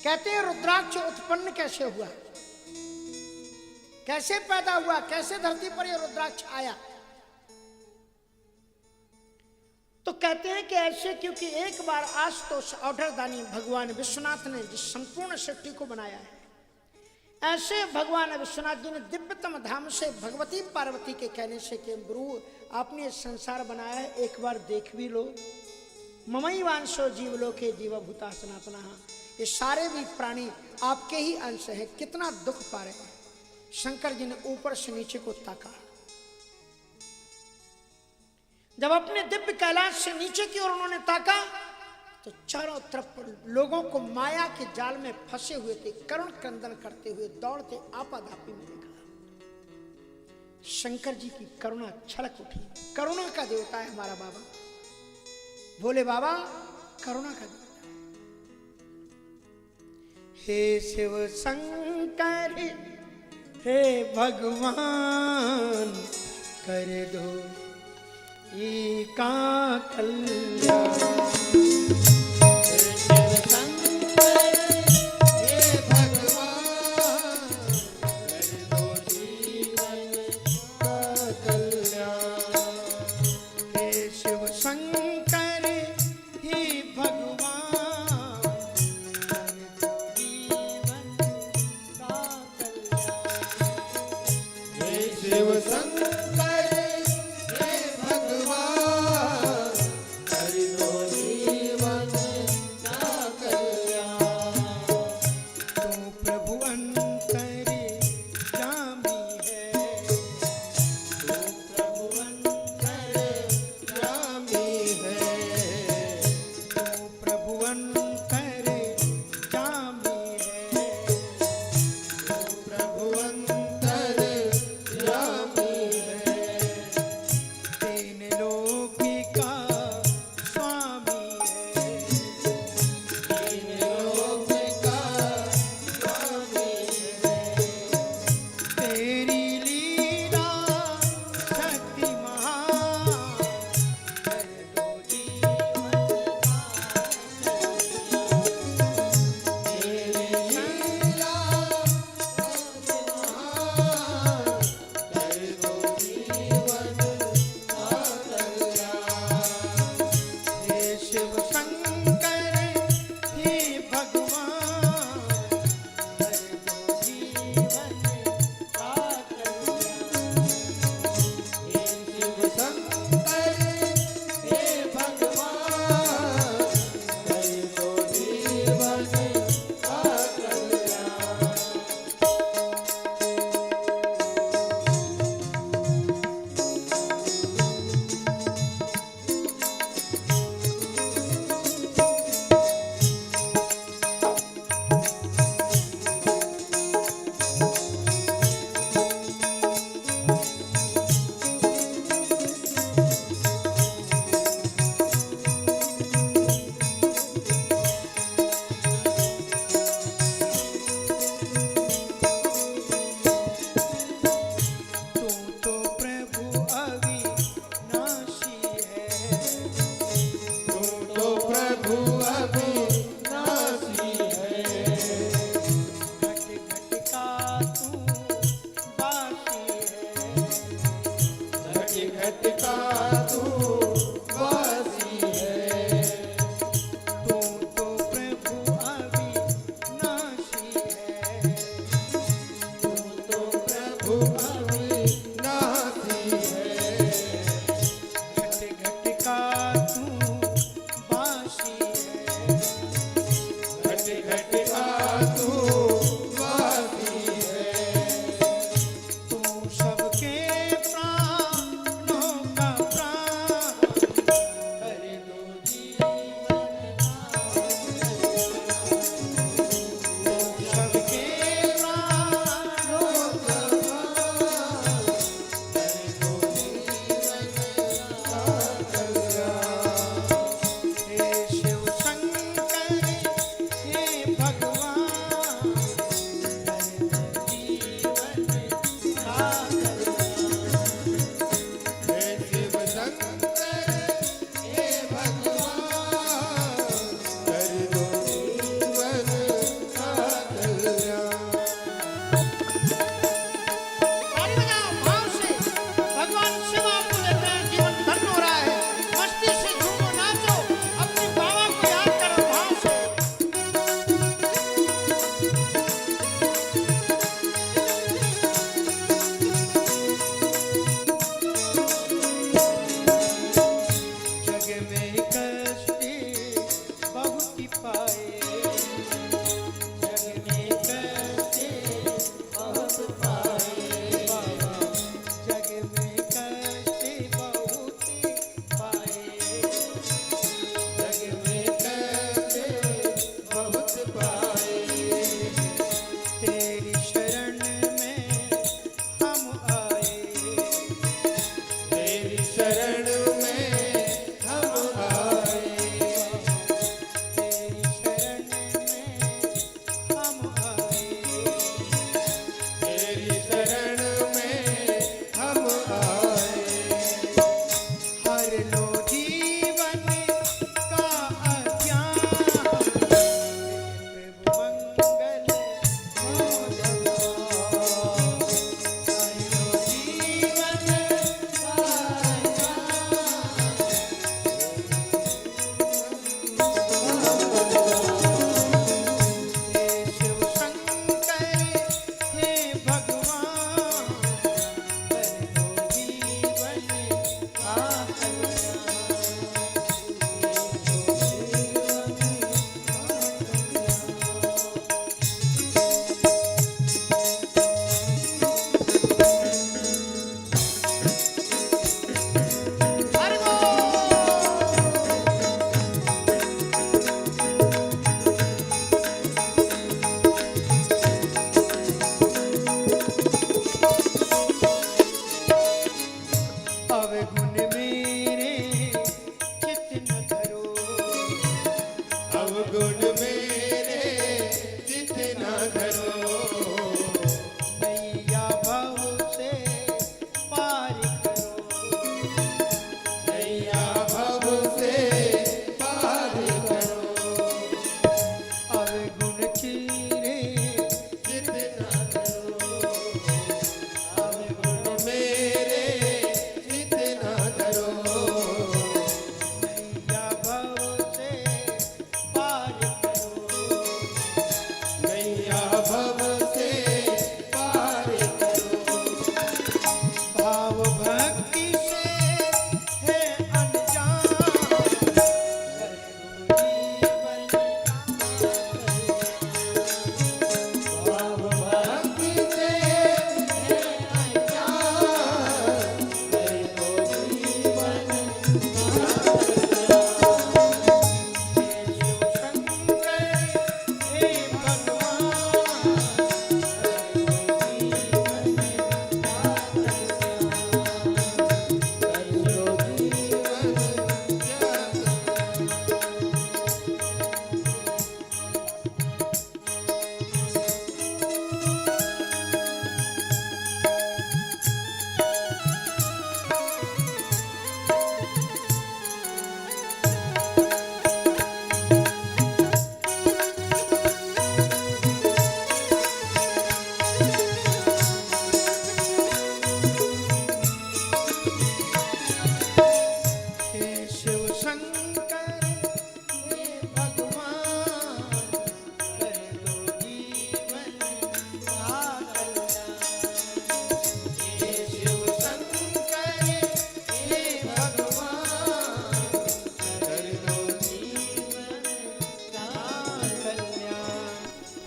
कहते हैं रुद्राक्ष उत्पन्न कैसे हुआ, कैसे पैदा हुआ, कैसे धरती पर यह रुद्राक्ष आया। तो कहते हैं कि ऐसे, क्योंकि एक बार आशुतोष औढ़रदानी भगवान विश्वनाथ ने जिस संपूर्ण सृष्टि को बनाया है, ऐसे भगवान विश्वनाथ जी ने दिव्यतम धाम से भगवती पार्वती के कहने से कि गुरु आपने संसार बनाया है, एक बार देख भी लो। ममई वांशो जीवलोके जीवभूता सनातनः, ये सारे भी प्राणी आपके ही अंश है, कितना दुख पा रहे हैं। शंकर जी ने ऊपर से नीचे को ताका, जब अपने दिव्य कैलाश से नीचे की ओर उन्होंने ताका तो चारों तरफ लोगों को माया के जाल में फंसे हुए थे, करुण क्रंदन करते हुए दौड़ते आपाधापी में देखा। शंकर जी की करुणा छलक उठी। करुणा का देवता है हमारा बाबा, भोले बाबा करुणा का देवता है। हे शिव शंकर हे भगवान, कर दो एका कल्याण।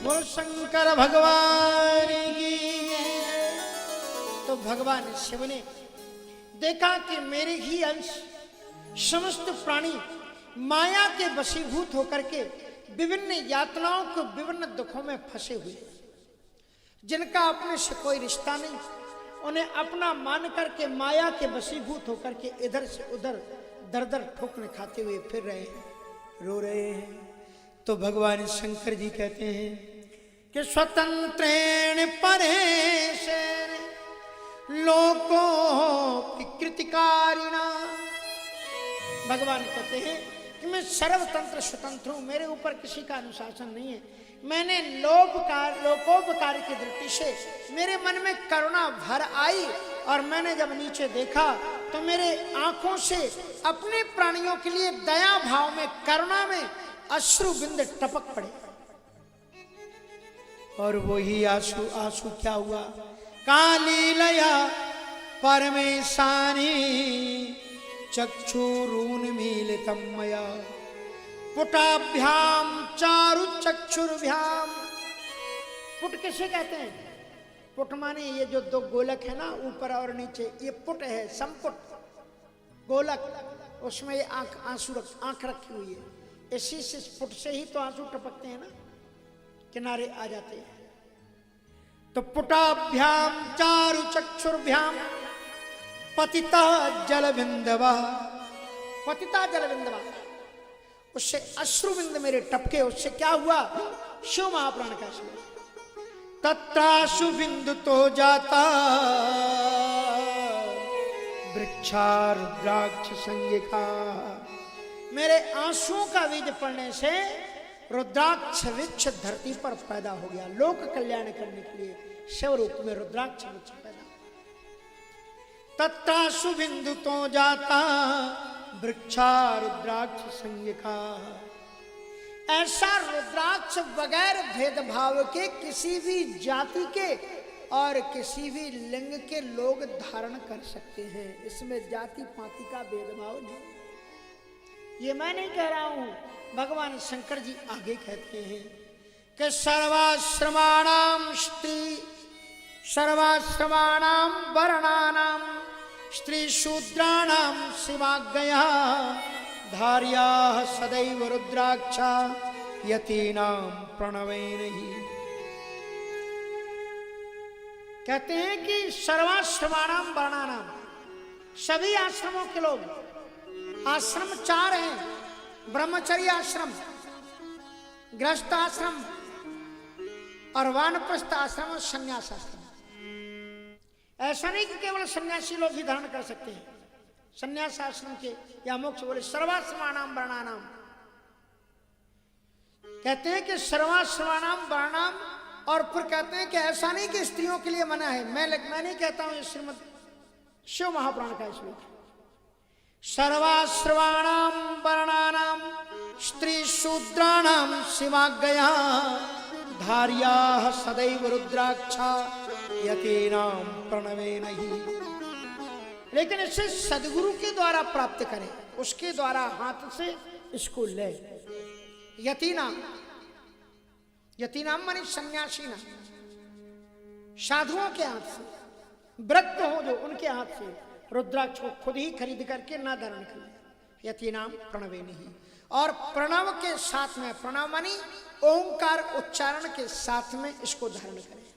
बोल शंकर भगवान की। तो भगवान शिव ने देखा कि मेरे ही अंश समस्त प्राणी माया के वशीभूत होकर के विभिन्न यातनाओं को, विभिन्न दुखों में फंसे हुए, जिनका अपने से कोई रिश्ता नहीं, उन्हें अपना मान करके माया के वशीभूत होकर के इधर से उधर दर दर ठोकने खाते हुए फिर रहे हैं, रो रहे हैं। तो भगवान शंकर जी कहते हैं कि स्वतंत्रेण परेशेन लोको कृतिकारिणा। भगवान कहते हैं कि मैं सर्वतंत्र स्वतंत्र हूं, मेरे ऊपर किसी का अनुशासन नहीं है। मैंने लोकोपकार की दृष्टि से मेरे मन में करुणा भर आई और मैंने जब नीचे देखा तो मेरे आंखों से अपने प्राणियों के लिए दया भाव में, करुणा में अश्रु बिंद टपक पड़े। और वही आंसू क्या हुआ? काली लया परमेशानी चक्षुरुन्मीलितं मया पुटाभ्याम चारु चक्षुर्भ्याम। पुट किसे कहते हैं? पुट माने ये जो दो गोलक है ना, ऊपर और नीचे, ये पुट है, संपुट गोलक, उसमें ये आंख रखी हुई है। इसी से पुट से ही तो आंसू टपकते हैं ना, किनारे आ जाते हैं। तो पुटाभ्याम चारु चक्षुर्भ्याम पतिता जलबिंदवा, पतिता जलबिंदवा, उससे अश्रुबिंद मेरे टपके। उससे क्या हुआ? शिव महापुराण का श्लोक, तत्राशु बिंदु तो जाता वृक्षारुद्राक्ष संज्ञिका। मेरे आंसुओं का बीज पड़ने से रुद्राक्ष वृक्ष धरती पर पैदा हो गया। लोक कल्याण करने के लिए शिव रूप में रुद्राक्ष वृक्ष पैदा। तत्राशु बिंदु तो जाता वृक्षा रुद्राक्ष संज्ञिका। ऐसा रुद्राक्ष बगैर भेदभाव के किसी भी जाति के और किसी भी लिंग के लोग धारण कर सकते हैं। इसमें जाति पाति का भेदभाव नहीं। ये मैं नहीं कह रहा हूं, भगवान शंकर जी आगे कहते हैं कि सर्वाश्रमाणाम वर्णानाम स्त्री शूद्राणाम शिवाज्ञया धार्याः सदैव रुद्राक्षा यतीनाम प्रणवेनहि। कहते हैं कि सर्वाश्रमाणाम वर्णानाम, सभी आश्रमों के लोग, आश्रम 4 हैं, ब्रह्मचर्य आश्रम, गृहस्थ आश्रम और वानप्रस्थ आश्रम और संन्यास आश्रम। ऐसा नहीं कि केवल सन्यासी लोग ही धारण कर सकते हैं। संन्यास आश्रम के या मोक्ष बोले सर्वाश्रमाणाम वर्णानाम। कहते हैं कि सर्वाश्रमाणाम वर्णाम, और फिर कहते हैं कि ऐसा नहीं कि स्त्रियों के लिए मना है। मैं नहीं कहता हूं, श्रीमद शिव महापुराण का श्लोक, सर्वाश्रमाणाम वर्णानाम स्त्री शूद्राणाम शिवाज्ञया धार्याः सदैव रुद्राक्षा यतीनाम प्रणवेनहि। लेकिन इसे सदगुरु के द्वारा प्राप्त करें, उसके द्वारा हाथ से इसको ले। यतीनाम, यतीनाम माने सन्यासी ना, साधुओं के हाथ से, व्रत हो जो उनके हाथ से रुद्राक्ष को खुद ही खरीद करके ना धारण करें। यतीनाम प्रणवेनहि। और प्रणव के साथ में, प्रणव मानी ओंकार उच्चारण के साथ में इसको धारण करें।